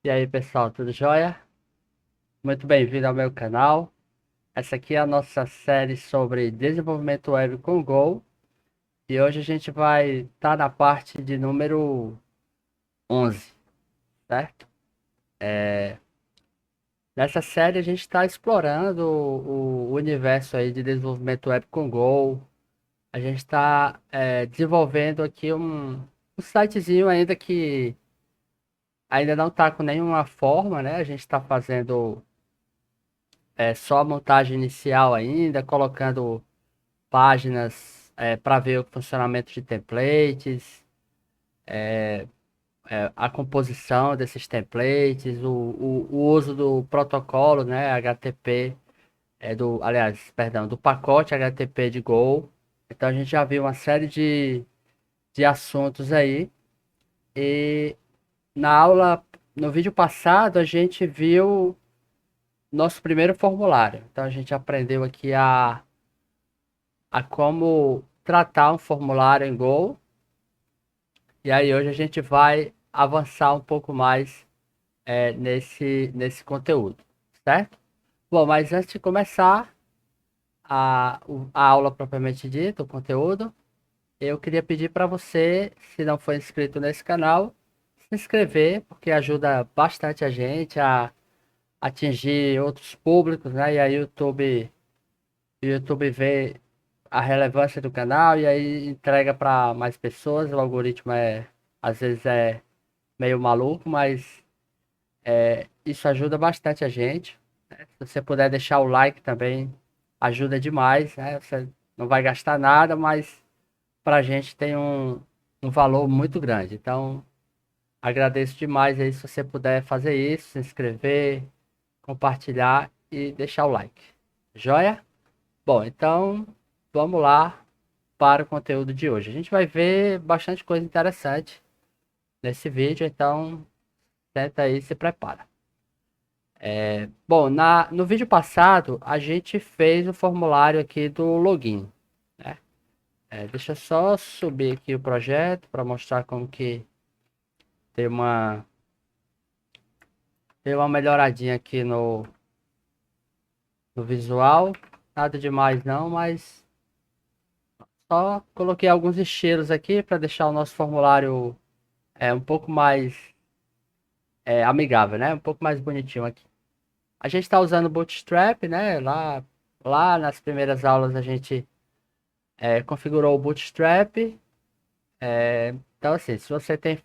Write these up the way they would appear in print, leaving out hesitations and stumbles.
E aí, pessoal, tudo jóia? Muito bem-vindo ao meu canal. Essa aqui é a nossa série sobre desenvolvimento web com Go. E hoje a gente vai estar na parte de número 11, certo? Nessa série a gente está explorando o universo aí de desenvolvimento web com Go. A gente está desenvolvendo aqui um sitezinho ainda que ainda não está com nenhuma forma, né? A gente está fazendo só a montagem inicial ainda, colocando páginas para ver o funcionamento de templates, a composição desses templates, o uso do protocolo, né, HTTP, aliás, perdão, do pacote HTTP de Go. Então a gente já viu uma série de assuntos aí. E na aula, no vídeo passado, a gente viu nosso primeiro formulário. Então a gente aprendeu aqui a como tratar um formulário em Go. E aí hoje a gente vai avançar um pouco mais nesse conteúdo, certo? Bom, mas antes de começar a aula propriamente dita, o conteúdo, eu queria pedir para você, se não for inscrito nesse canal, se inscrever, porque ajuda bastante a gente a atingir outros públicos, né? E aí o YouTube vê a relevância do canal e aí entrega para mais pessoas. O algoritmo às vezes é meio maluco, mas isso ajuda bastante a gente. Se você puder deixar o like também, ajuda demais, né? Você não vai gastar nada, mas para a gente tem um valor muito grande. Então, agradeço demais aí se você puder fazer isso, se inscrever, compartilhar e deixar o like. Joia? Bom, então vamos lá para o conteúdo de hoje. A gente vai ver bastante coisa interessante nesse vídeo, então senta aí e se prepara. Bom, no vídeo passado a gente fez o formulário aqui do login, né? Deixa eu só subir aqui o projeto para mostrar como que tem uma melhoradinha aqui no visual. Nada demais não, mas só coloquei alguns estilos aqui para deixar o nosso formulário um pouco mais amigável, né? Um pouco mais bonitinho aqui. A gente está usando o Bootstrap, né? Lá nas primeiras aulas a gente configurou o Bootstrap. Então, assim, se você tem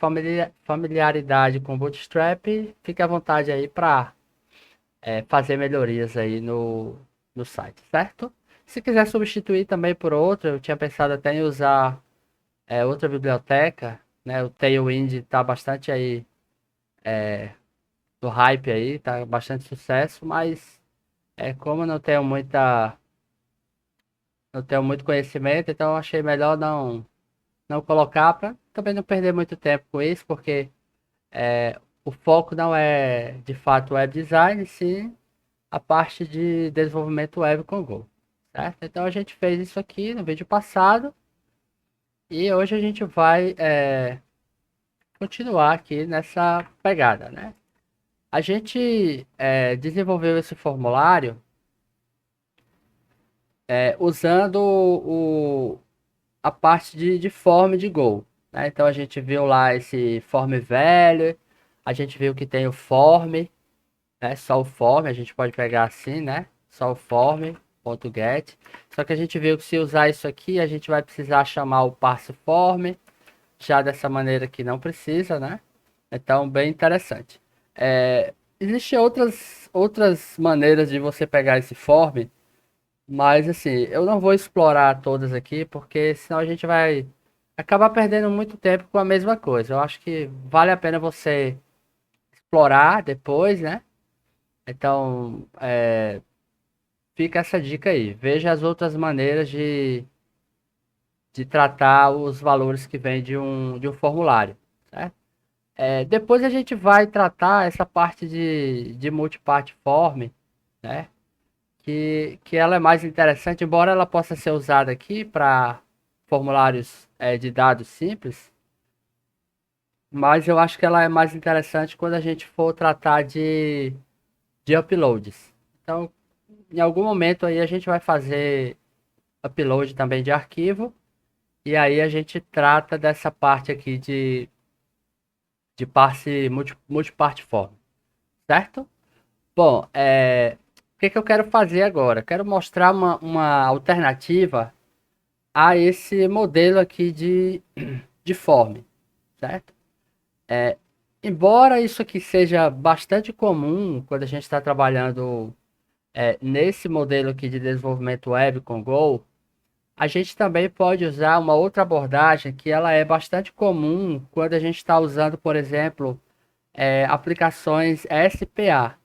familiaridade com o Bootstrap, fique à vontade aí para fazer melhorias aí no site, certo? Se quiser substituir também por outro, eu tinha pensado até em usar outra biblioteca, né? O Tailwind está bastante aí no hype aí, tá bastante sucesso, mas como eu não tenho muito conhecimento, então eu achei melhor não colocar para também não perder muito tempo com isso, porque o foco não é de fato web design, sim a parte de desenvolvimento web com Go, certo? Então a gente fez isso aqui no vídeo passado e hoje a gente vai continuar aqui nessa pegada, né? A gente desenvolveu esse formulário usando a parte de form de Go, né? Então a gente viu lá esse form velho, a gente viu que tem o form, né? Só o form, a gente pode pegar assim, né? Só o form.get. Só que a gente viu que se usar isso aqui, a gente vai precisar chamar o parse form, já dessa maneira que não precisa, né? Então, bem interessante. Existem outras maneiras de você pegar esse form, mas assim, eu não vou explorar todas aqui, porque senão a gente vai acabar perdendo muito tempo com a mesma coisa. Eu acho que vale a pena você explorar depois, né? Então, fica essa dica aí. Veja as outras maneiras de tratar os valores que vêm de um formulário, certo? Depois a gente vai tratar essa parte de multipart form, né? Que ela é mais interessante, embora ela possa ser usada aqui para formulários de dados simples, mas eu acho que ela é mais interessante quando a gente for tratar de uploads. Então, em algum momento aí a gente vai fazer upload também de arquivo, e aí a gente trata dessa parte aqui de passe multipart form, certo? Bom, o que que eu quero fazer agora? Quero mostrar uma alternativa a esse modelo aqui de form, certo? Embora isso aqui seja bastante comum quando a gente está trabalhando nesse modelo aqui de desenvolvimento web com Go, a gente também pode usar uma outra abordagem que ela é bastante comum quando a gente está usando, por exemplo, aplicações SPA.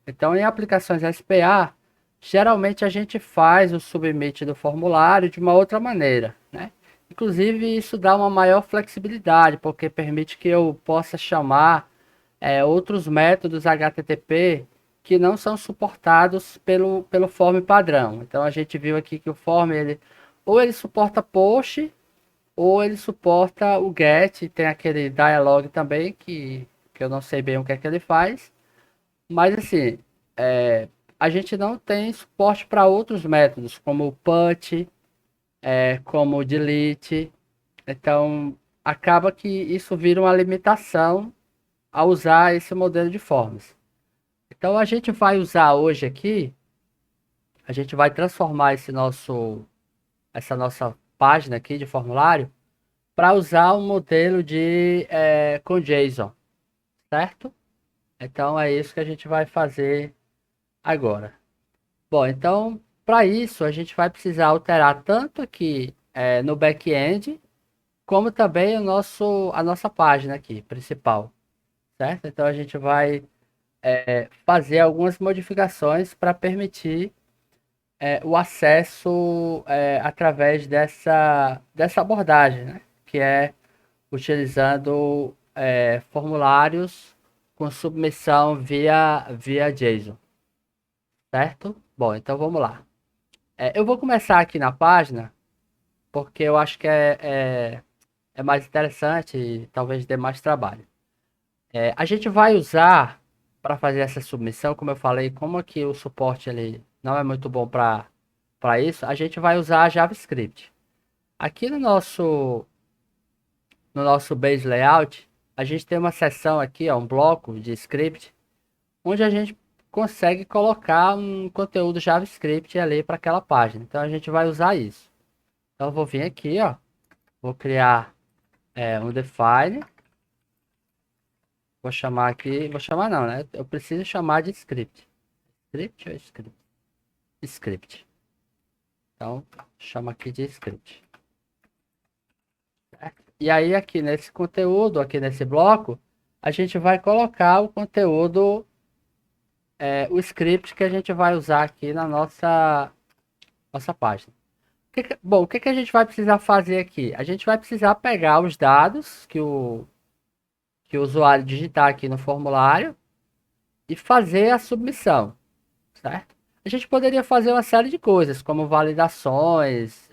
Então, em aplicações SPA, geralmente a gente faz o submit do formulário de uma outra maneira, né? Inclusive, isso dá uma maior flexibilidade, porque permite que eu possa chamar outros métodos HTTP que não são suportados pelo form padrão. Então, a gente viu aqui que o form, ou ele suporta post, ou ele suporta o get, tem aquele dialog também, que eu não sei bem o que é que ele faz. Mas assim, é, a gente não tem suporte para outros métodos, como o put, como o delete. Então, acaba que isso vira uma limitação a usar esse modelo de formas. Então, a gente vai usar hoje aqui, a gente vai transformar essa nossa página aqui de formulário para usar um modelo com JSON, certo? Então, é isso que a gente vai fazer agora. Bom, então, para isso, a gente vai precisar alterar tanto aqui no back-end, como também a nossa página aqui, principal, certo? Então, a gente vai fazer algumas modificações para permitir o acesso através dessa abordagem, né? Que é utilizando formulários com submissão via JSON, certo? Bom, então vamos lá. Eu vou começar aqui na página, porque eu acho que é mais interessante e talvez dê mais trabalho. A gente vai usar, para fazer essa submissão, como eu falei, como aqui o suporte ele não é muito bom para isso, a gente vai usar a JavaScript. Aqui no nosso base layout, a gente tem uma seção aqui, ó, um bloco de script, onde a gente consegue colocar um conteúdo JavaScript ali para aquela página. Então a gente vai usar isso. Então eu vou vir aqui, ó, vou criar um define, vou chamar aqui, vou chamar não, né? Eu preciso chamar de script. Script ou script? Script. Então, chama aqui de script. Certo? E aí aqui nesse conteúdo, aqui nesse bloco, a gente vai colocar o conteúdo, o script que a gente vai usar aqui na nossa página. Bom, o que a gente vai precisar fazer aqui? A gente vai precisar pegar os dados que o usuário digitar aqui no formulário e fazer a submissão, certo? A gente poderia fazer uma série de coisas, como validações,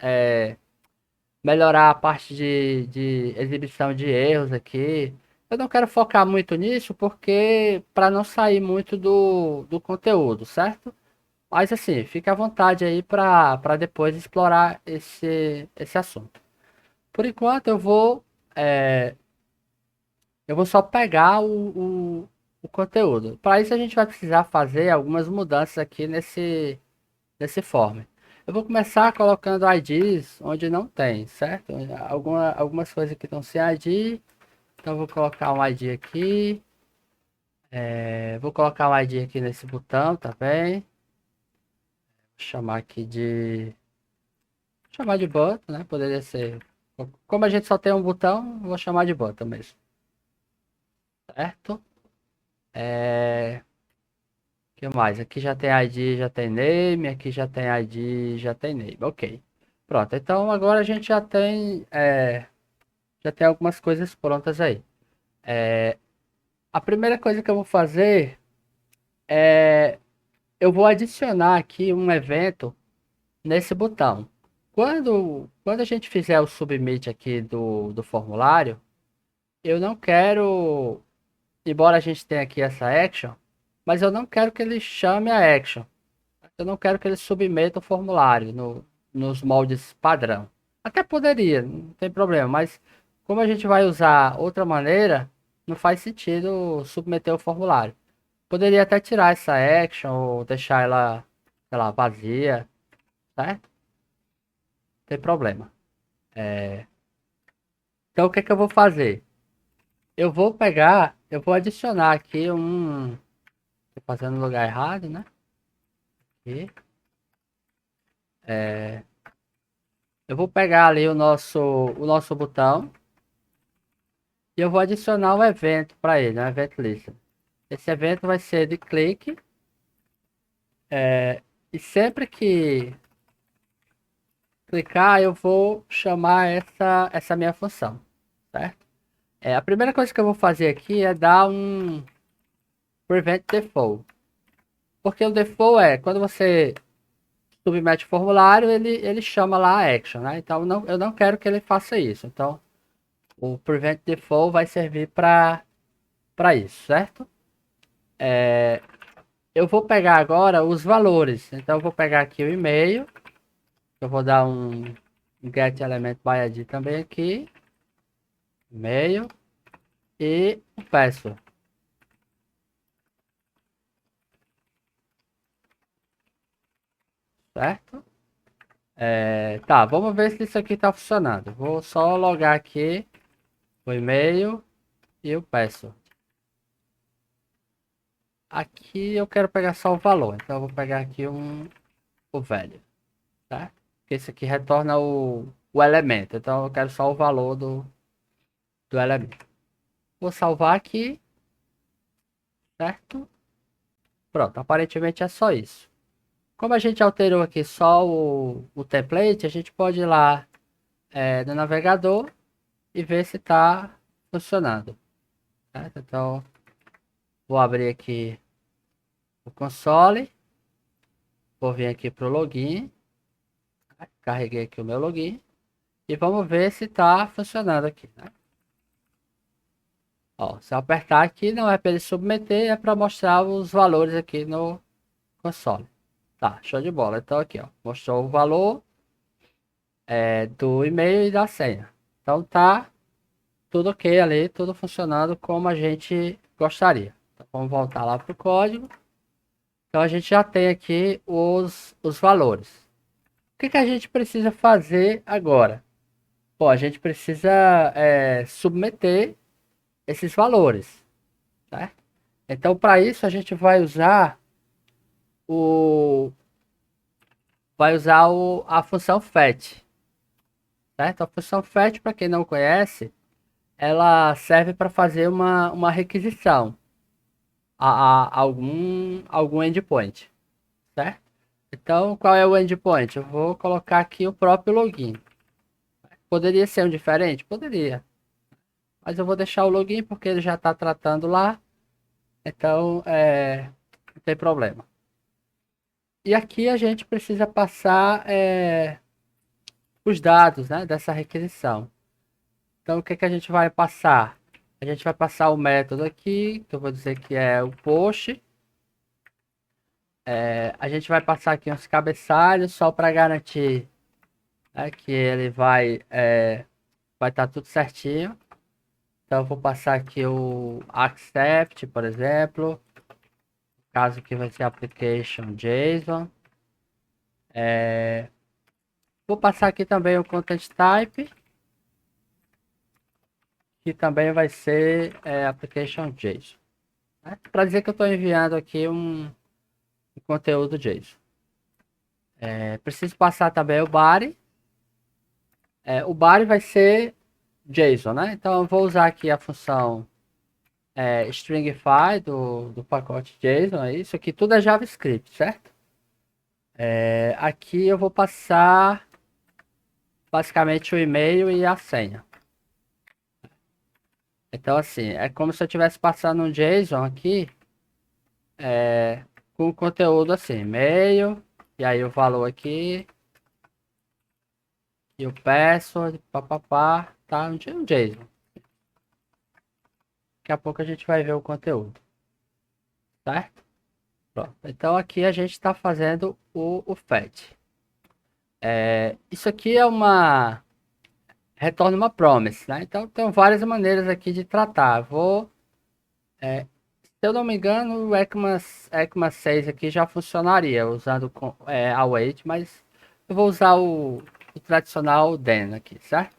melhorar a parte de exibição de erros aqui. Eu não quero focar muito nisso, porque para não sair muito do conteúdo, certo? Mas assim, fique à vontade aí para depois explorar esse assunto. Por enquanto, eu vou só pegar o conteúdo. Para isso, a gente vai precisar fazer algumas mudanças aqui nesse form. Eu vou começar colocando IDs onde não tem, certo? Algumas coisas que estão sem ID. Então, eu vou colocar um ID aqui. Vou colocar um ID aqui nesse botão também. Vou chamar aqui chamar de button, né? Poderia ser. Como a gente só tem um botão, vou chamar de button mesmo. Certo? Que mais? Aqui já tem ID, já tem name, aqui já tem ID, já tem name. Ok. Pronto, então agora a gente já tem algumas coisas prontas aí. A primeira coisa que eu vou fazer é eu vou adicionar aqui um evento nesse botão. Quando a gente fizer o submit aqui do formulário, eu não quero, embora a gente tenha aqui essa action, mas eu não quero que ele chame a action. Eu não quero que ele submeta o formulário nos moldes padrão. Até poderia, não tem problema, mas como a gente vai usar outra maneira, não faz sentido submeter o formulário. Poderia até tirar essa action ou deixar ela, sei lá, vazia, certo? Não tem problema. Então o que é que eu vou fazer? Eu vou adicionar aqui um. Tô fazendo no lugar errado, né? Aqui. Eu vou pegar ali o nosso botão e eu vou adicionar um evento para ele, um event list. Esse evento vai ser de clique e sempre que clicar eu vou chamar essa minha função, certo? A primeira coisa que eu vou fazer aqui é dar um prevent default, porque o default é quando você submete o formulário ele chama lá a action, né? Então eu não quero que ele faça isso. Então o prevent default vai servir para isso, certo? Eu vou pegar agora os valores. Então eu vou pegar aqui o e-mail. Eu vou dar um get element by ID também aqui. E-mail e o password, certo? Tá, vamos ver se isso aqui tá funcionando. Vou só logar aqui o e-mail e o password. Aqui eu quero pegar só o valor. Então eu vou pegar aqui o velho, tá? Porque esse aqui retorna o elemento. Então eu quero só o valor do elemento. Vou salvar aqui, certo? Pronto, aparentemente é só isso. Como a gente alterou aqui só o template, a gente pode ir lá no navegador e ver se está funcionando, certo? Então vou abrir aqui o console, vou vir aqui para o login, carreguei aqui o meu login e vamos ver se está funcionando aqui, né? Ó, se eu apertar aqui não é para ele submeter, é para mostrar os valores aqui no console. Tá, show de bola. Então aqui, ó, mostrou o valor do e-mail e da senha. Então tá tudo ok ali, tudo funcionando como a gente gostaria. Então, vamos voltar lá para o código. Então a gente já tem aqui os valores. O que a gente precisa fazer agora? Bom, a gente precisa submeter esses valores, né? Então para isso a gente o vai usar a função fetch, certo? A função fetch, para quem não conhece, ela serve para fazer uma requisição a algum endpoint, certo? Então, qual é o endpoint? Eu vou colocar aqui o próprio login. Poderia ser um diferente? Poderia. Mas eu vou deixar o login porque ele já está tratando lá. Então, não tem problema. E aqui a gente precisa passar os dados, né, dessa requisição. Então, o que a gente vai passar? A gente vai passar o método aqui, que eu vou dizer que é o post. A gente vai passar aqui uns cabeçalhos só para garantir, né, que ele vai estar tudo certinho. Então eu vou passar aqui o accept, por exemplo, caso que vai ser application JSON. Vou passar aqui também o content type, que também vai ser application JSON, né? Para dizer que eu estou enviando aqui um conteúdo JSON. Preciso passar também o body. O body vai ser JSON, né? Então eu vou usar aqui a função stringify do pacote JSON. Isso aqui tudo é JavaScript, certo? Aqui eu vou passar basicamente o e-mail e a senha. Então assim, é como se eu estivesse passando um JSON aqui com conteúdo assim, e-mail, e aí o valor aqui, e o password, papapá, tá? Um JSON. Daqui a pouco a gente vai ver o conteúdo, certo? Pronto. Então aqui a gente está fazendo o fetch. Isso aqui é retorna uma promise, né? Então tem várias maneiras aqui de tratar. Se eu não me engano, o ECMA 6 aqui já funcionaria usando await, mas eu vou usar o tradicional then aqui, certo?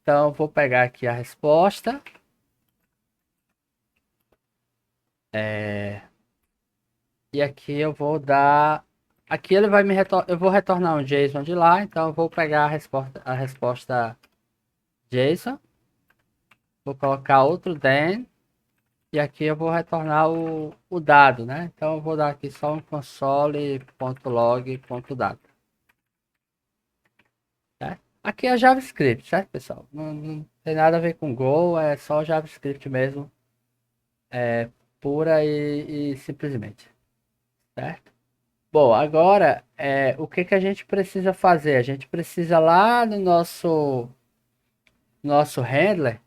Então eu vou pegar aqui a resposta. E aqui eu vou dar. Aqui ele vai eu vou retornar um JSON de lá, então eu vou pegar a resposta JSON. Vou colocar outro then. E aqui eu vou retornar o dado, né? Então eu vou dar aqui só um console.log.data. Certo? Aqui é JavaScript, certo, pessoal? Não tem nada a ver com Go, é só JavaScript mesmo. Pura e simplesmente. Certo? Bom, agora o que que a gente precisa fazer? A gente precisa lá no nosso handler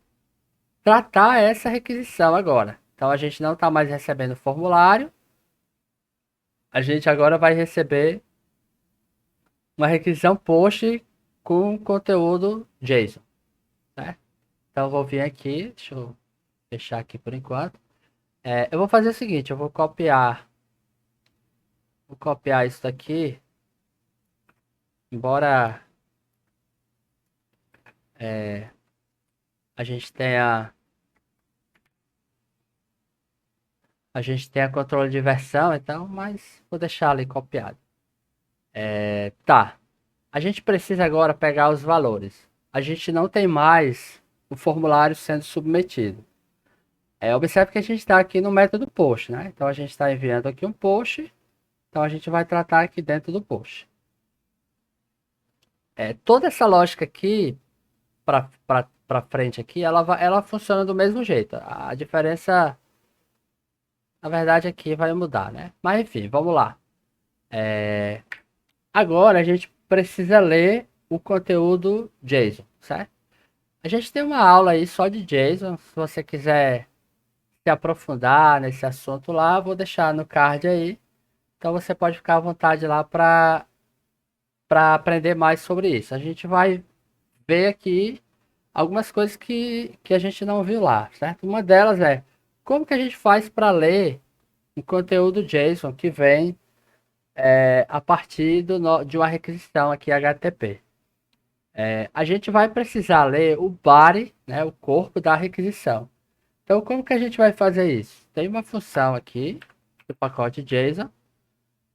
tratar essa requisição agora. Então a gente não está mais recebendo formulário, a gente agora vai receber uma requisição post com conteúdo JSON, certo? Então eu vou vir aqui, deixa eu fechar aqui por enquanto. Eu vou fazer o seguinte, eu vou copiar isso daqui, embora a gente tenha controle de versão, então, mas vou deixar ali copiado. Tá. A gente precisa agora pegar os valores. A gente não tem mais o formulário sendo submetido. Observe que a gente está aqui no método post, né? Então a gente está enviando aqui um post. Então a gente vai tratar aqui dentro do post. Toda essa lógica aqui para frente aqui, ela funciona do mesmo jeito. A diferença, na verdade, aqui vai mudar, né? Mas enfim, vamos lá. Agora a gente precisa ler o conteúdo JSON, certo? A gente tem uma aula aí só de JSON. Se você quiser se aprofundar nesse assunto lá, vou deixar no card aí. Então você pode ficar à vontade lá para aprender mais sobre isso. A gente vai ver aqui algumas coisas que a gente não viu lá, certo? Uma delas é como que a gente faz para ler um conteúdo JSON que vem a partir de uma requisição aqui HTTP. A gente vai precisar ler o body, né, o corpo da requisição. Então, como que a gente vai fazer isso? Tem uma função aqui do pacote JSON.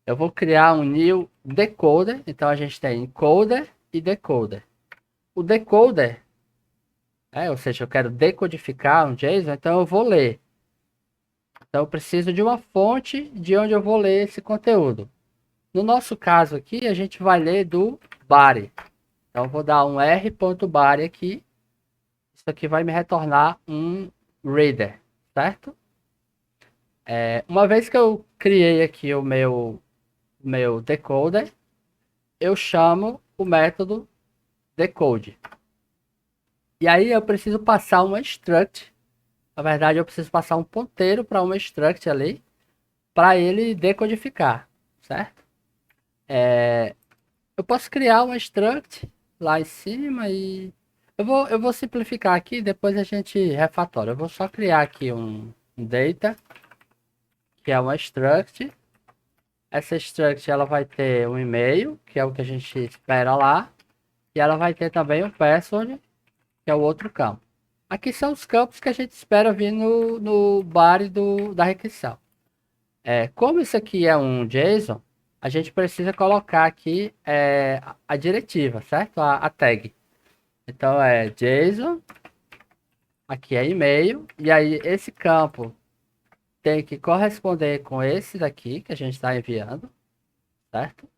Eu vou criar um new decoder. Então, a gente tem encoder e decoder. O decoder, ou seja, eu quero decodificar um JSON, então eu vou ler. Então, eu preciso de uma fonte de onde eu vou ler esse conteúdo. No nosso caso aqui, a gente vai ler do body. Então, eu vou dar um r.body aqui. Isso aqui vai me retornar um reader, certo? Uma vez que eu criei aqui o meu decoder, eu chamo o método decode. E aí eu preciso passar uma struct. Na verdade, eu preciso passar um ponteiro para uma struct ali, para ele decodificar, certo? Eu posso criar uma struct lá em cima e eu vou simplificar aqui, depois a gente refatora. Eu vou só criar aqui um data, que é uma struct. Essa struct ela vai ter um e-mail, que é o que a gente espera lá, e ela vai ter também um password, que é o outro campo. Aqui são os campos que a gente espera vir no body da requisição. Como isso aqui é um JSON, a gente precisa colocar aqui a diretiva, certo? A tag. Então é JSON, aqui é e-mail, e aí esse campo tem que corresponder com esse daqui que a gente está enviando, certo?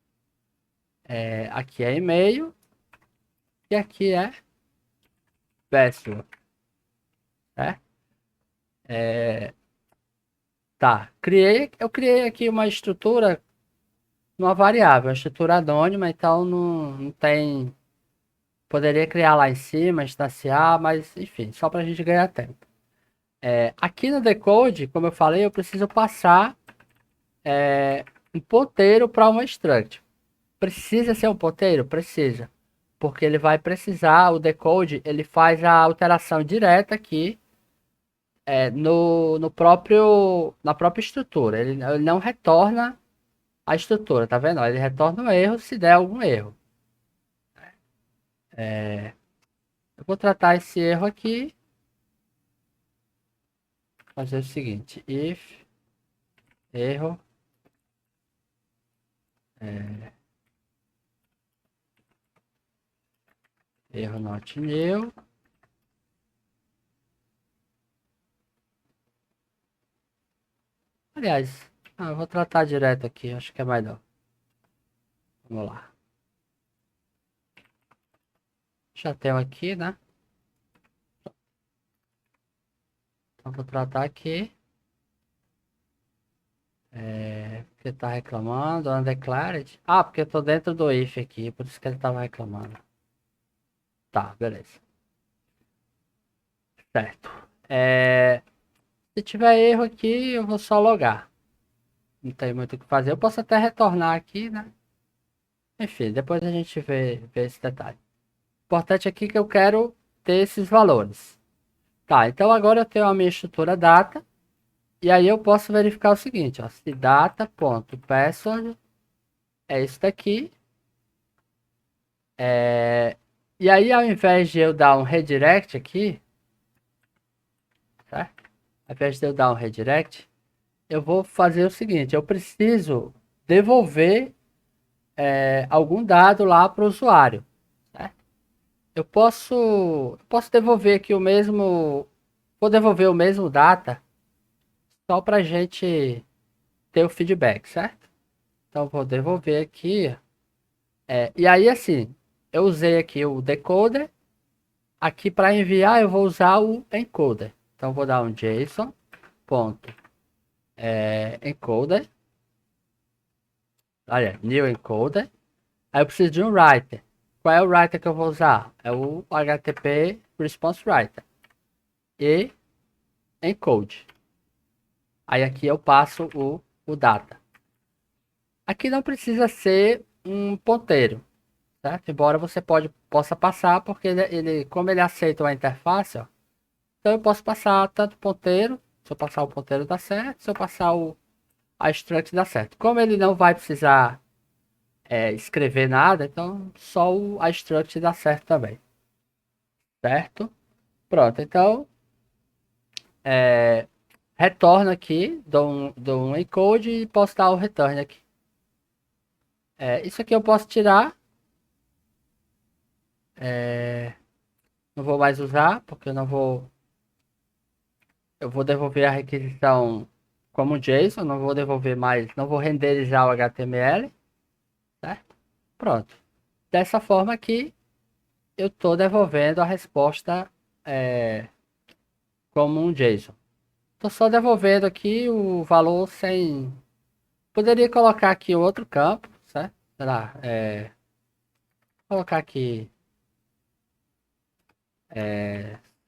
Aqui é e-mail e aqui é password, né? Tá, eu criei aqui uma estrutura, uma variável, uma estrutura anônima, então não tem, poderia criar lá em cima, instanciar, mas enfim, só para a gente ganhar tempo. Aqui no decode, como eu falei, eu preciso passar um ponteiro para uma struct. Precisa ser um ponteiro? Precisa. Porque ele vai precisar, o decode, ele faz a alteração direta aqui no próprio, na própria estrutura. Ele não retorna a estrutura, tá vendo? Ele retorna o erro se der algum erro. Eu vou tratar esse erro aqui. Fazer o seguinte, if erro erro not new. Aliás, eu vou tratar direto aqui, acho que é melhor. Vamos lá. Já tenho aqui, né? Então vou tratar aqui. Porque tá reclamando, undeclared. Ah, porque eu tô dentro do if aqui, por isso que ele tava reclamando. Tá, beleza. Certo. Se tiver erro aqui, eu vou só logar. Não tem muito o que fazer. Eu posso até retornar aqui, né? Enfim, depois a gente vê esse detalhe. O importante aqui é que eu quero ter esses valores. Tá, então agora eu tenho a minha estrutura data. E aí eu posso verificar o seguinte, ó. Se data.password é isso daqui. E aí ao invés de eu dar um redirect aqui, certo? Ao invés de eu dar um redirect, eu vou fazer o seguinte, eu preciso devolver algum dado lá para o usuário. Certo? Eu posso devolver aqui o mesmo, vou devolver o mesmo data só para a gente ter o feedback, certo? Então vou devolver aqui. E aí assim, eu usei aqui o decoder. Aqui para enviar eu vou usar o encoder. Então vou dar um JSON ponto encoder. Olha, new encoder. Aí eu preciso de um writer. Qual é o writer que eu vou usar? É o HTTP response writer. E encode. Aí aqui eu passo o data. Aqui não precisa ser um ponteiro, certo? Embora você possa passar, porque como ele aceita a interface, ó, então eu posso passar tanto ponteiro, se eu passar o ponteiro dá certo, se eu passar a struct dá certo. Como ele não vai precisar escrever nada, então só a struct dá certo também, certo? Pronto, então retorno aqui, dou um encode e posso dar o return aqui. Isso aqui eu posso tirar, não vou mais usar, porque eu vou devolver a requisição como JSON, não vou devolver mais, não vou renderizar o HTML, certo? Pronto. Dessa forma aqui, eu estou devolvendo a resposta como um JSON. Estou só devolvendo aqui o valor sem... Poderia colocar aqui outro campo, certo? Será? Colocar aqui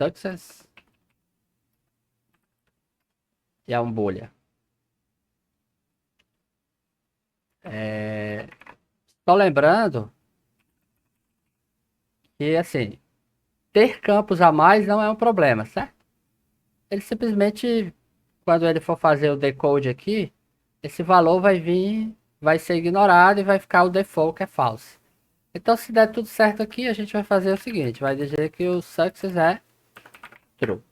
success e a um bolha. Só lembrando que, assim, ter campos a mais não é um problema, certo? Ele simplesmente, quando ele for fazer o decode aqui, esse valor vai vir, vai ser ignorado e vai ficar o default que é falso. Então, se der tudo certo aqui, a gente vai fazer o seguinte, vai dizer que o success é true.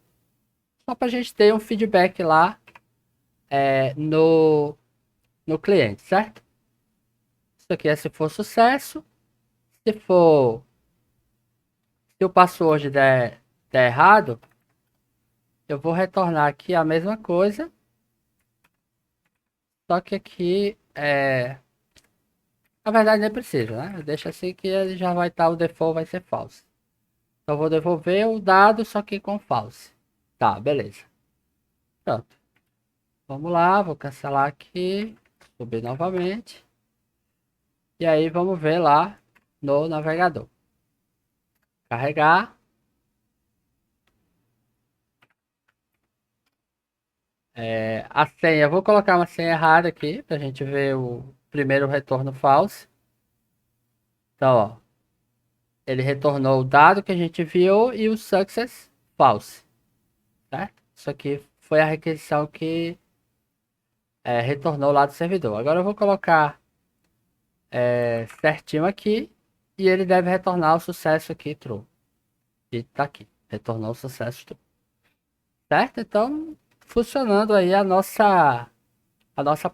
Só para a gente ter um feedback lá no cliente, certo? Isso aqui é se for sucesso. Se o password der errado, eu vou retornar aqui a mesma coisa. Só que aqui na verdade nem precisa, né? Deixa assim que ele já vai estar, o default vai ser false. Então eu vou devolver o dado, só que com false. Tá, beleza. Pronto. Vamos lá, vou cancelar aqui. Subir novamente. E aí vamos ver lá no navegador. Carregar. A senha, eu vou colocar uma senha errada aqui para a gente ver o primeiro retorno false. Então, ó, ele retornou o dado que a gente viu e o success false, certo? Isso aqui foi a requisição que retornou lá do servidor. Agora eu vou colocar certinho aqui e ele deve retornar o sucesso aqui, true. E tá aqui, retornou o sucesso true. Certo? Então, funcionando aí a nossa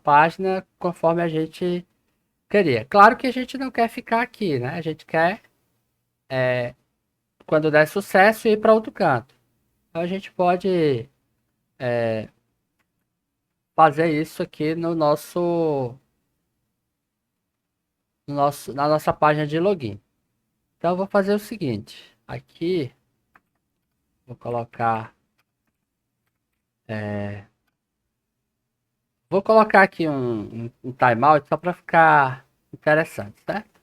página conforme a gente queria. Claro que a gente não quer ficar aqui, né? A gente quer, quando der sucesso, ir para outro canto. Então, a gente pode fazer isso aqui na nossa página de login. Então, eu vou fazer o seguinte. Aqui, vou colocar... Vou colocar aqui um timeout só para ficar interessante, certo?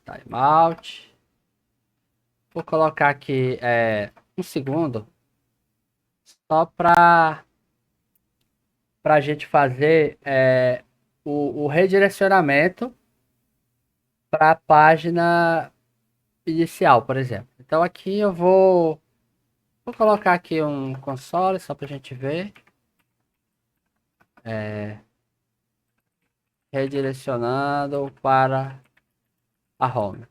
Timeout. Vou colocar aqui um segundo só para a gente fazer o redirecionamento para a página inicial, por exemplo. Então aqui eu vou colocar aqui um console só para a gente ver. Redirecionando para a home.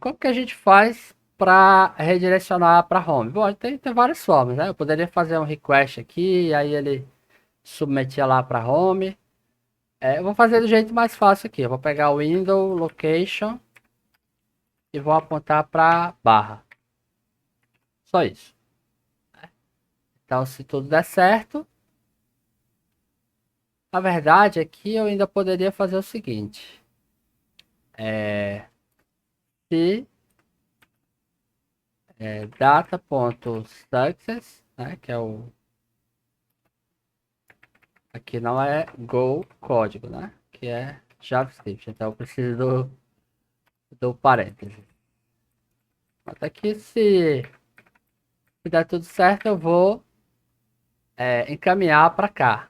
Como que a gente faz para redirecionar para home? Bom, tem várias formas, né? Eu poderia fazer um request aqui, aí ele submetia lá para home. Eu vou fazer do jeito mais fácil aqui. Eu vou pegar o window location e vou apontar para barra. Só isso. Então, se tudo der certo, na verdade, aqui eu ainda poderia fazer o seguinte. Se data.success, né, que é o... Aqui não é Go código, né? Que é JavaScript. Então eu preciso do parênteses. Até que se der tudo certo, eu vou encaminhar para cá.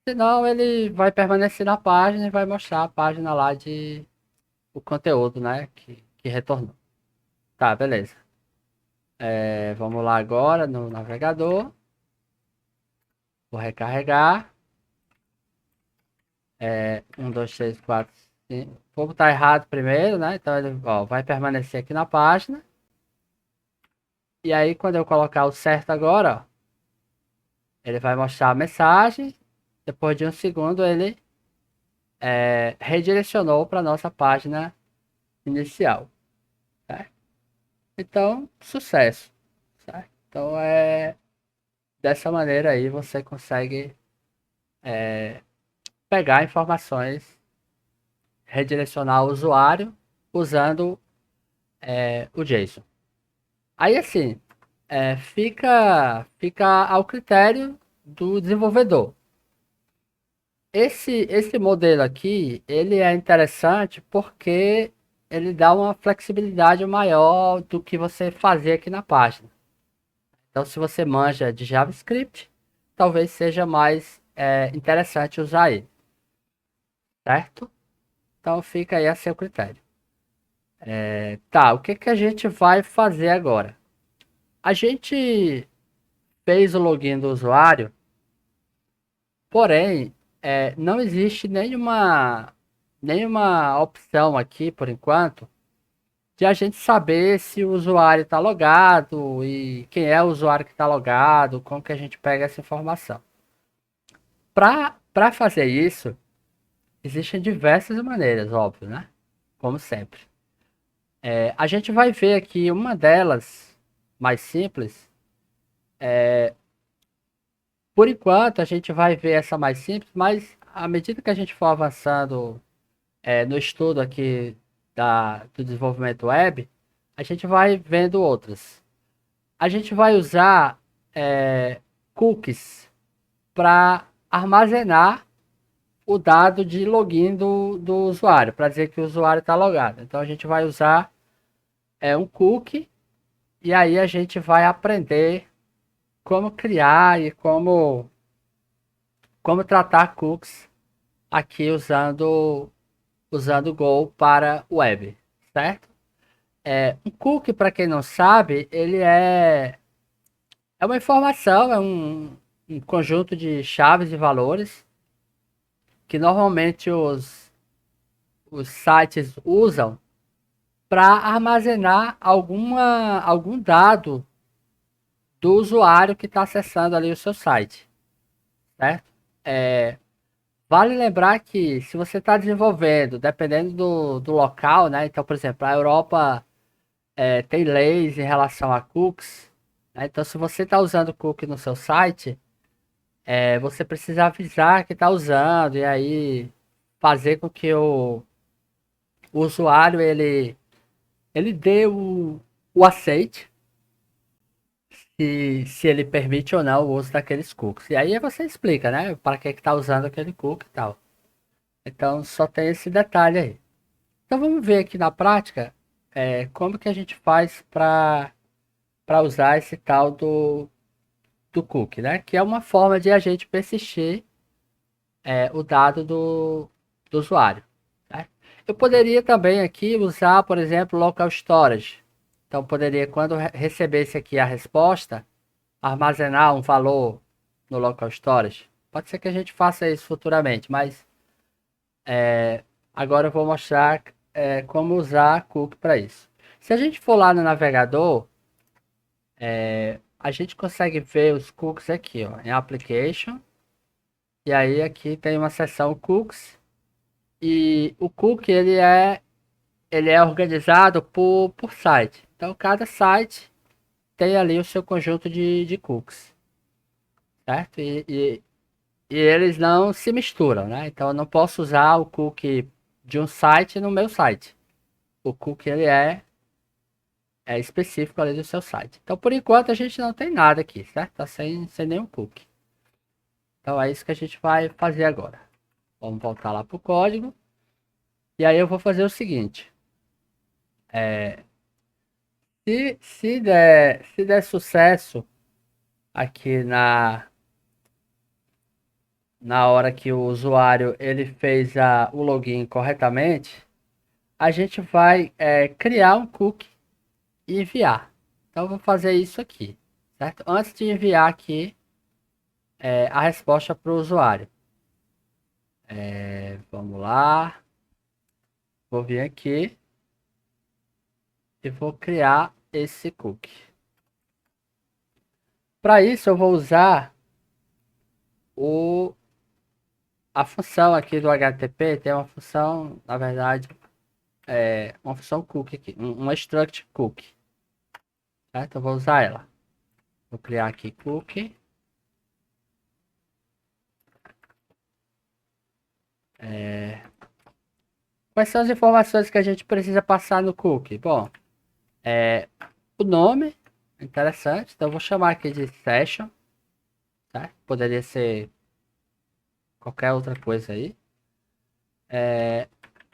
Senão ele vai permanecer na página e vai mostrar a página lá de o conteúdo, né? Que retornou. Tá, beleza. Vamos lá agora no navegador. Vou recarregar. 1, 2, 3, 4, 5. Vou botar errado primeiro, né? Então ele vai permanecer aqui na página. E aí quando eu colocar o certo agora, ó, ele vai mostrar a mensagem. Depois de um segundo ele redirecionou para nossa página inicial. Certo? Então, sucesso. Certo? Então dessa maneira aí você consegue pegar informações, redirecionar o usuário usando o JSON. Aí assim, fica ao critério do desenvolvedor. Esse modelo aqui, ele é interessante porque ele dá uma flexibilidade maior do que você fazer aqui na página. Então, se você manja de JavaScript, talvez seja mais interessante usar ele, certo? Então, fica aí a seu critério. Tá, o que que a gente vai fazer agora? A gente fez o login do usuário, porém, não existe nenhuma opção aqui, por enquanto, de a gente saber se o usuário está logado e quem é o usuário que está logado, como que a gente pega essa informação. Para fazer isso, existem diversas maneiras, óbvio, né? Como sempre. A gente vai ver aqui uma delas, mais simples. Por enquanto, a gente vai ver essa mais simples, mas à medida que a gente for avançando no estudo aqui do desenvolvimento web, a gente vai vendo outras. A gente vai usar cookies para armazenar o dado de login do usuário, para dizer que o usuário está logado. Então a gente vai usar um cookie e aí a gente vai aprender como criar e como tratar cookies aqui usando o Go para web, certo? Um cookie, para quem não sabe, ele é uma informação, um conjunto de chaves e valores que normalmente os sites usam para armazenar algum dado do usuário que está acessando ali o seu site, certo? É, Vale lembrar que se você está desenvolvendo, dependendo do local, né? Então, por exemplo, a Europa tem leis em relação a cookies, né? Então, se você está usando cookie no seu site, você precisa avisar que está usando e aí fazer com que o usuário ele dê o aceite se ele permite ou não o uso daqueles cookies. E aí você explica, né? Para que está usando aquele cookie e tal. Então só tem esse detalhe aí. Então vamos ver aqui na prática como que a gente faz para usar esse tal do cookie, né? Que é uma forma de a gente persistir o dado do usuário. Né? Eu poderia também aqui usar, por exemplo, local storage. Então poderia, quando recebesse aqui a resposta, armazenar um valor no local storage. Pode ser que a gente faça isso futuramente, mas agora eu vou mostrar como usar cookie para isso. Se a gente for lá no navegador, a gente consegue ver os cookies aqui, ó, em Application. E aí aqui tem uma seção cookies. E o cookie ele é organizado por site. Então cada site tem ali o seu conjunto de cookies, certo? E eles não se misturam, né? Então eu não posso usar o cookie de um site no meu site. O cookie ele é específico ali do seu site. Então por enquanto a gente não tem nada aqui, certo? Tá sem nenhum cookie. Então é isso que a gente vai fazer agora. Vamos voltar lá pro código. E aí eu vou fazer o seguinte. Se der sucesso aqui na hora que o usuário ele fez o login corretamente, a gente vai criar um cookie e enviar. Então eu vou fazer isso aqui, certo? Antes de enviar aqui a resposta para o usuário. Vamos lá. Vou vir aqui e vou criar esse cookie. Para isso eu vou usar a função aqui do HTTP. Tem uma função, na verdade, uma função cookie aqui, uma struct cookie, certo? Eu vou usar ela. Vou criar aqui cookie. Quais são as informações que a gente precisa passar no cookie? Bom, o nome, interessante, então eu vou chamar aqui de session, tá? Poderia ser qualquer outra coisa aí.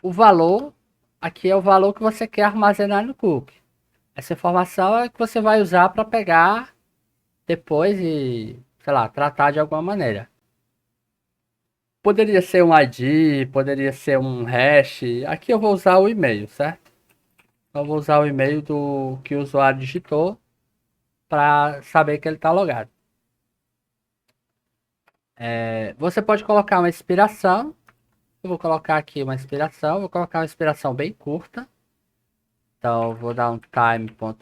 O valor, aqui é o valor que você quer armazenar no cookie. Essa informação é que você vai usar para pegar depois e, sei lá, tratar de alguma maneira. Poderia ser um ID, poderia ser um hash. Aqui eu vou usar o e-mail, certo? Eu vou usar o e-mail do que o usuário digitou para saber que ele está logado. Você pode colocar uma inspiração. Eu vou colocar aqui uma inspiração. Vou colocar uma inspiração bem curta. Então, vou dar um time.now.add.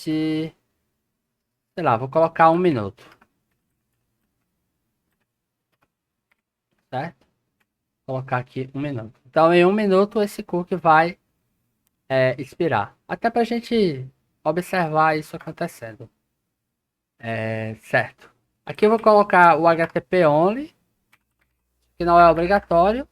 Sei lá, vou colocar 1 minuto. Certo? Vou colocar aqui 1 minuto. Então, em 1 minuto, esse cookie vai expirar. Até para a gente observar isso acontecendo. Certo. Aqui eu vou colocar o HTTP only, que não é obrigatório.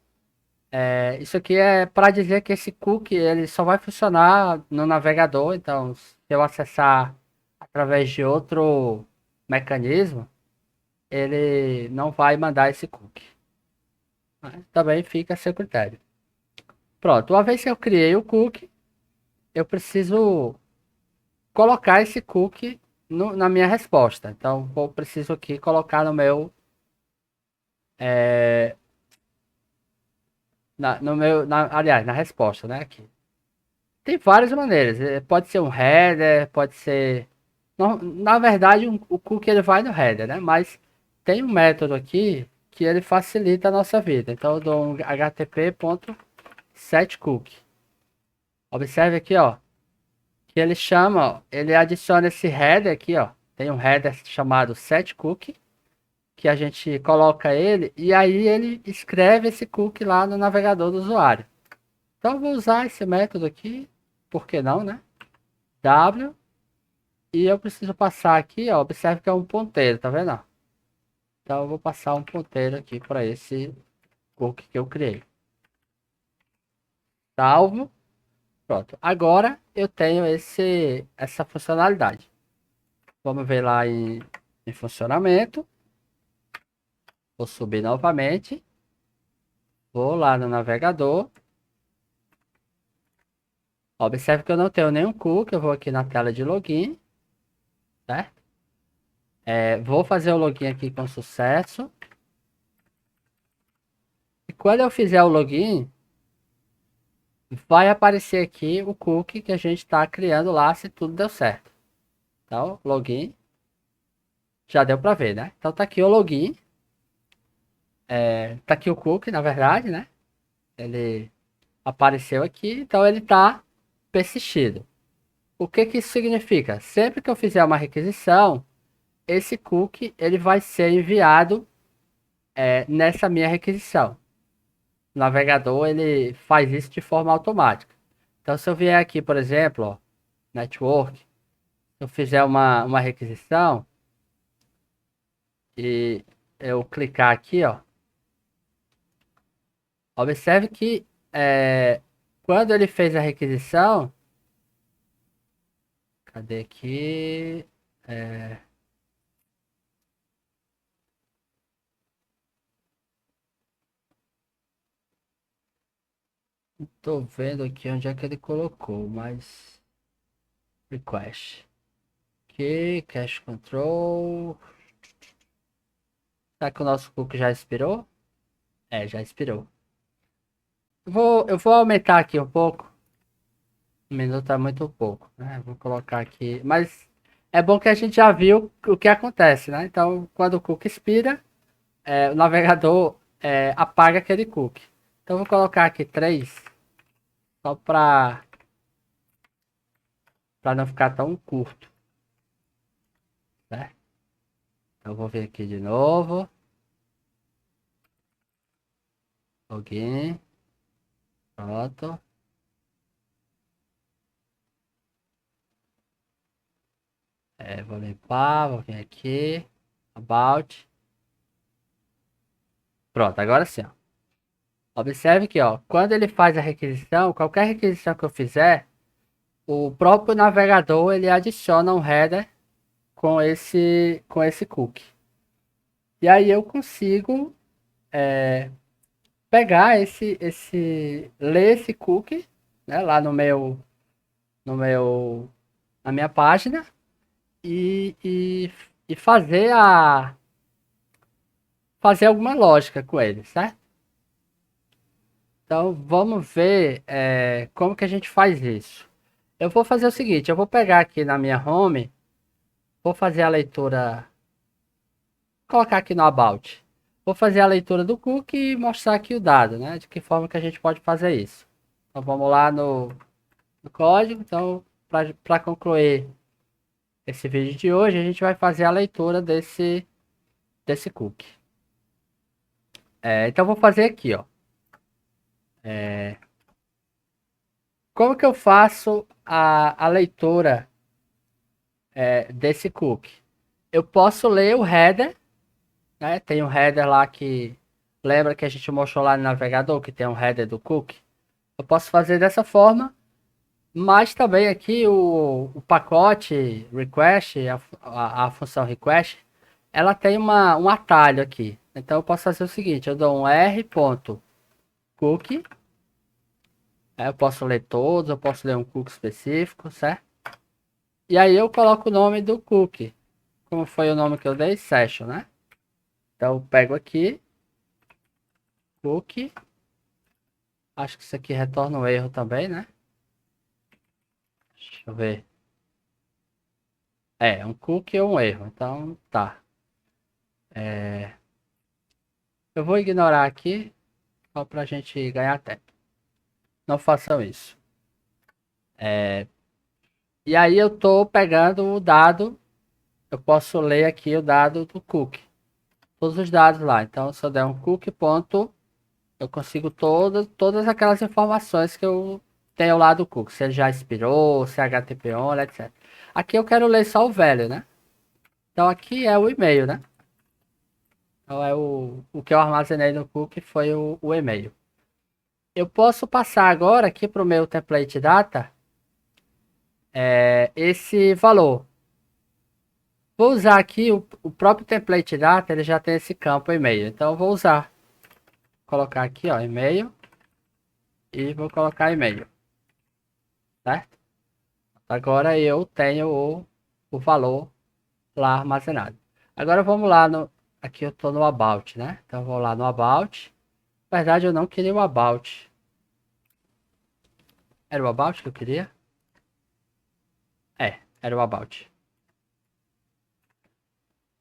Isso aqui é para dizer que esse cookie ele só vai funcionar no navegador. Então, se eu acessar através de outro mecanismo, ele não vai mandar esse cookie. Também fica a seu critério. Pronto, uma vez que eu criei o cookie, eu preciso colocar esse cookie na minha resposta. Então, eu preciso aqui colocar no meu, é, no meu, aliás, na resposta, né? Aqui. Tem várias maneiras. Pode ser um header, pode ser. Na verdade, o cookie ele vai no header, né? Mas tem um método aqui que ele facilita a nossa vida. Então, eu dou um http.setCookie. Observe aqui, ó, que ele chama, ó, ele adiciona esse header aqui, ó. Tem um header chamado setCookie, que a gente coloca ele e aí ele escreve esse cookie lá no navegador do usuário. Então, eu vou usar esse método aqui, por que não, né? W, e eu preciso passar aqui, ó, observe que é um ponteiro, tá vendo? Então, eu vou passar um ponteiro aqui para esse cookie que eu criei. Salvo. Pronto. Agora eu tenho essa funcionalidade. Vamos ver lá em funcionamento. Vou subir novamente. Vou lá no navegador. Observe que eu não tenho nenhum cookie. Eu vou aqui na tela de login. Certo? Vou fazer o login aqui com sucesso. E quando eu fizer o login, vai aparecer aqui o cookie que a gente está criando lá, se tudo deu certo. Então, login. Já deu para ver, né? Então tá aqui o login. Tá aqui o cookie, na verdade, né? Ele apareceu aqui, então ele está persistido. O que que isso significa? Sempre que eu fizer uma requisição, esse cookie ele vai ser enviado nessa minha requisição. O navegador ele faz isso de forma automática. Então, se eu vier aqui, por exemplo, ó, network, se eu fizer uma requisição e eu clicar aqui, ó, observe que quando ele fez a requisição, cadê aqui? Tô vendo aqui onde é que ele colocou, mas request. Aqui, cache control. Será que o nosso cookie já expirou? Já expirou. Eu vou aumentar aqui um pouco. Um minuto é muito pouco, né? Vou colocar aqui. Mas é bom que a gente já viu o que acontece, né? Então, quando o cookie expira, o navegador apaga aquele cookie. Então, vou colocar aqui 3, só para não ficar tão curto, né? Então, vou vir aqui de novo. Login. Pronto. Vou limpar, vou vir aqui. About. Pronto, agora sim, ó. Observe que, ó, quando ele faz a requisição, qualquer requisição que eu fizer, o próprio navegador ele adiciona um header com esse cookie. E aí eu consigo pegar ler esse cookie, né, lá no meu, na minha página e fazer alguma lógica com ele, certo? Então vamos ver como que a gente faz isso. Eu vou fazer o seguinte, eu vou pegar aqui na minha home, vou fazer a leitura, colocar aqui no about. Vou fazer a leitura do cookie e mostrar aqui o dado, né? De que forma que a gente pode fazer isso. Então vamos lá no código. Então, para concluir esse vídeo de hoje, a gente vai fazer a leitura desse cookie. Então vou fazer aqui, ó. Como que eu faço a leitura desse cookie? Eu posso ler o header, né? Tem um header lá que lembra que a gente mostrou lá no navegador que tem um header do cookie. Eu posso fazer dessa forma, mas também aqui o pacote request, a função request, ela tem um atalho aqui. Então eu posso fazer o seguinte, eu dou um r.cookie Eu posso ler todos, eu posso ler um cookie específico, certo? E aí eu coloco o nome do cookie. Como foi o nome que eu dei? Session, né? Então eu pego aqui, cookie. Acho que isso aqui retorna um erro também, né? Deixa eu ver. É, um cookie ou um erro. Então, tá. Eu vou ignorar aqui, só pra gente ganhar tempo. Não façam isso. E aí eu tô pegando o dado. Eu posso ler aqui o dado do cookie. Todos os dados lá. Então, se eu der um cookie ponto, eu consigo todas aquelas informações que eu tenho lá do cookie. Se ele já expirou, se é HTTP on, etc. Aqui eu quero ler só o velho, né? Então aqui é o e-mail, né? Então é o que eu armazenei no cookie foi o e-mail. Eu posso passar agora aqui para o meu template data esse valor. Vou usar aqui o próprio template data, ele já tem esse campo e-mail. Então eu vou usar. Colocar aqui, ó, e-mail. E vou colocar e-mail. Certo? Agora eu tenho o valor lá armazenado. Agora vamos lá no. Aqui eu estou no About, né? Então eu vou lá no About. Na verdade eu não queria o About. Era o About que eu queria? Era o About.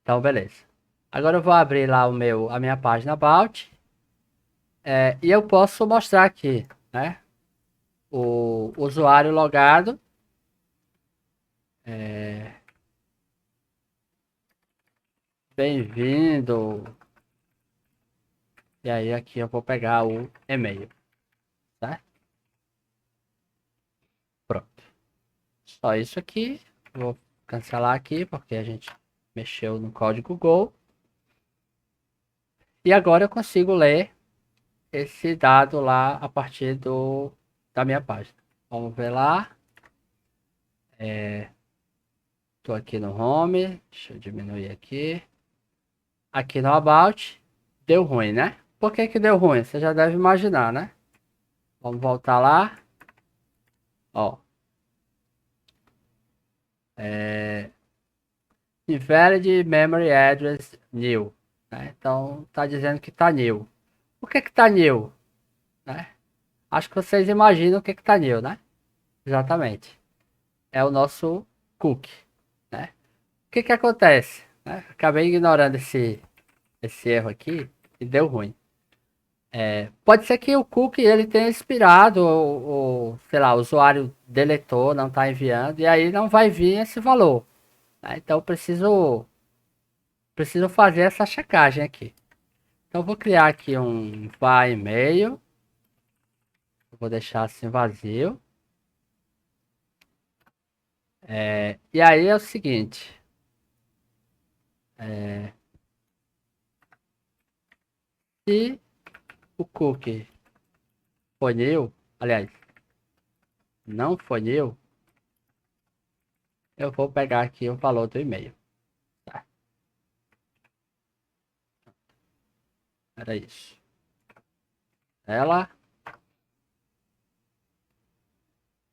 Então beleza. Agora eu vou abrir lá a minha página About. E eu posso mostrar aqui, né? O usuário logado. Bem-vindo. E aí aqui eu vou pegar o e-mail, tá? Pronto. Só isso aqui. Vou cancelar aqui porque a gente mexeu no código Go. E agora eu consigo ler esse dado lá a partir da minha página. Vamos ver lá. Estou aqui no Home. Deixa eu diminuir aqui. Aqui no About. Deu ruim, né? Por que que deu ruim? Você já deve imaginar, né? Vamos voltar lá. Ó. Invalid memory address new. Né? Então tá dizendo que tá new. Por que que tá new? Né? Acho que vocês imaginam o que que tá new, né? Exatamente. É o nosso cookie. Né? O que que acontece? Né? Acabei ignorando esse erro aqui e deu ruim. Pode ser que o cookie ele tenha expirado ou sei lá, o usuário deletou, não está enviando e aí não vai vir esse valor. Né? Então eu preciso fazer essa checagem aqui. Então eu vou criar aqui um var e-mail. Vou deixar assim vazio. E aí é o seguinte. Se o cookie for new, aliás, não for new, eu vou pegar aqui o valor do e-mail. Tá? Era isso. Ela.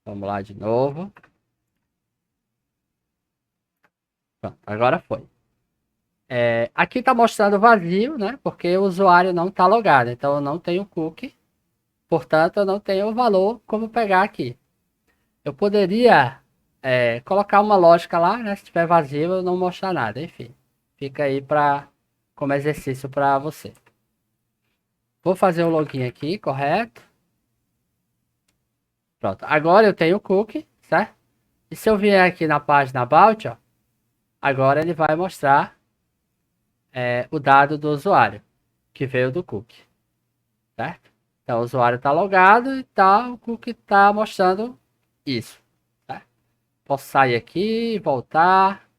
Vamos lá de novo. Pronto, agora foi. Aqui está mostrando vazio, né? Porque o usuário não está logado. Então eu não tenho cookie. Portanto, eu não tenho o valor como pegar aqui. Eu poderia colocar uma lógica lá, né? Se tiver vazio, eu não mostrar nada. Enfim, fica aí como exercício para você. Vou fazer o login aqui, correto? Pronto. Agora eu tenho o cookie, certo? E se eu vier aqui na página About, ó, agora ele vai mostrar o dado do usuário, que veio do cookie, certo? Então o usuário está logado e o cookie está mostrando isso. Certo? Posso sair aqui, voltar,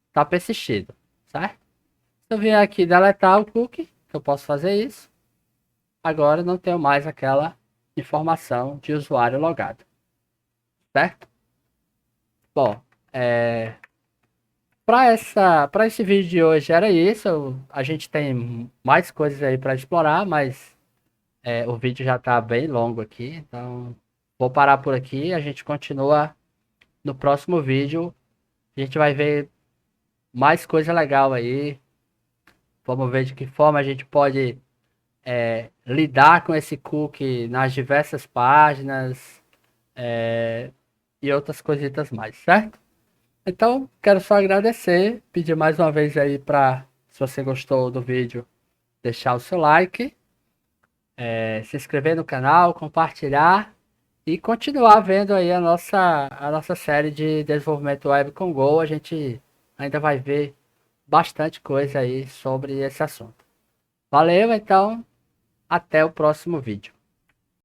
está persistido, certo? Se eu vier aqui deletar o cookie, eu posso fazer isso. Agora não tenho mais aquela informação de usuário logado, certo? Bom, para esse vídeo de hoje era isso. A gente tem mais coisas aí para explorar, mas o vídeo já está bem longo aqui, então vou parar por aqui. A gente continua no próximo vídeo. A gente vai ver mais coisa legal aí. Vamos ver de que forma a gente pode lidar com esse cookie nas diversas páginas e outras coisitas mais, certo? Então, quero só agradecer, pedir mais uma vez aí para, se você gostou do vídeo, deixar o seu like, se inscrever no canal, compartilhar e continuar vendo aí a nossa série de desenvolvimento web com Go. A gente ainda vai ver bastante coisa aí sobre esse assunto. Valeu, então, até o próximo vídeo.